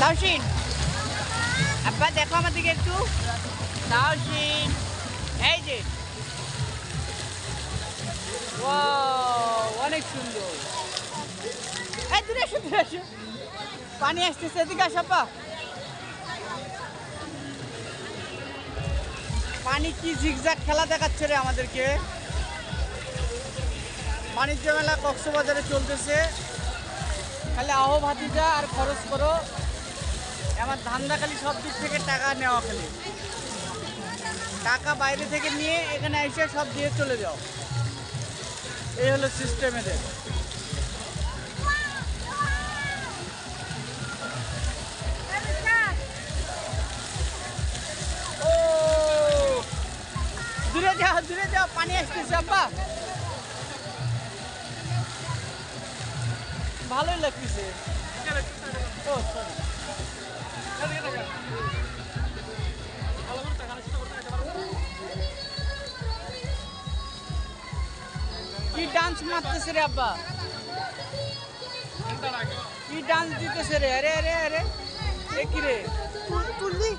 তাওশিন আব্বা দেখো আমার দিকে একটু। তাওশিন এই যে অনেক সুন্দর। এই দূরে এসো দূরে এসো, পানি আসতেছে, এদিকে আসো আব্বা। পানি কি ঝিকঝাক খেলা দেখাচ্ছে রে আমাদেরকে। বাণিজ্য মেলা কক্সবাজারে চলতেছে, খালি আহো ভাতিজা আর খরচ করো। আমার ধান্দা খালি সব দিক থেকে টাকা নেওয়া, খালি টাকা বাইরে থেকে নিয়ে এখানে এসে সব দিয়ে চলে যাও। এই হলো সিস্টেম এদের। ও দূরে যাও দূরে যাও, পানি আসতেছে আব্বা। ভালোই লাগতেছে। ও কি ডান্স মারতেছে রে আব্বা, কি ডান্স দিতেছে রে। আরে আরে আরে কি রে তুললি